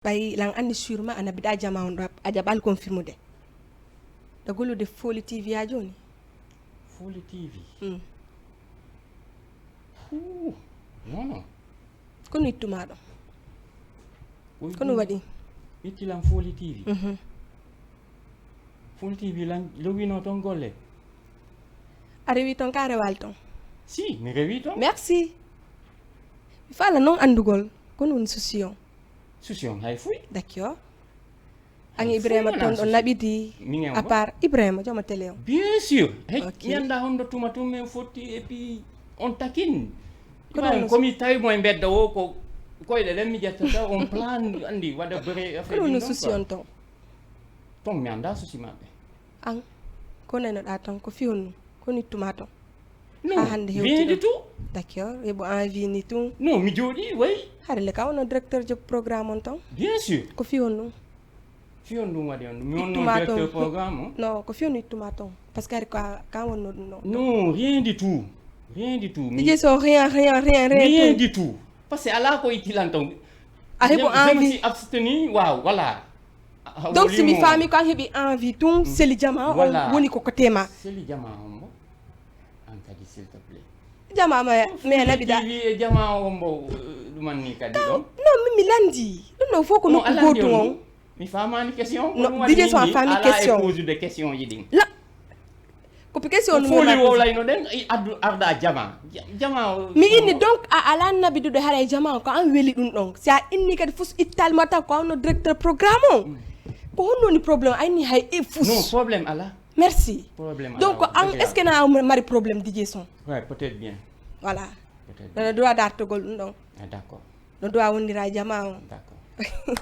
bay lang andi sûrement ana bida jama on rap aja bal confirme de da golo de Foli TV a joni Foli TV non kono ittuma ɗo kono waɗi ittilan Foli TV Foli TV lan lowino ton golle a rewi ton ka rewal ton si mi rewi ton merci mi fala non andugol kono woni souci on hay fuy d'accord an Ibrahima ton ɗo naɓidi à part Ibrahima joma télé o bien sûr hey mi anda hondo tuma tum men fotti et puis on taquine komi tawi mo e bedda o ko koyɗe ɗen mi ƴettata on plan andi waɗa bëre affaire kono no souci on ton mi anda souci maɓɓe an ko nenoɗa ton ko fihonnu kono ittuma ton non rien du tout d'accord yebo envie ni tout non mi jooɗi way harle ka wono directeur jog programme on ton bien sûr ko fihonnu fiyon ɗum waɗi on mi wonno directeur programme o non ko fihonnu ittuma ton par ce que ari ka wonno ɗum non rien du tout DJ so rien du tout parce que ala ko ittilan ton a heɓo envie si abstenu waaw voilà donc si mi faami ko an heeɓi envie tun seli jama on woni koko tema seli jama on mbo an kadi s'il te plaît jama ma naɓiɗa TV e jama o mbo ɗumanni kadi ɗon non mi landi ɗum ɗo fof ko nokku goɗɗu on mi famani question non DJ so a faami question pose de question yiɗin la ko question foli wowlayno ɗen addu arda jama mi inni donc a ala nabiduɗo haɗa e jama ko an weeli ɗum ɗon si a inni kadi fus ittalma taw ko anno directeur programme o ko honno woni probléme a inni hay e fus non problème ala merci problème donc an est ce que na mari probléme DJ son ouais peut-être bien voilà no dowa dartogol ɗum ɗon d'accord no dowa wondira jama o d'accord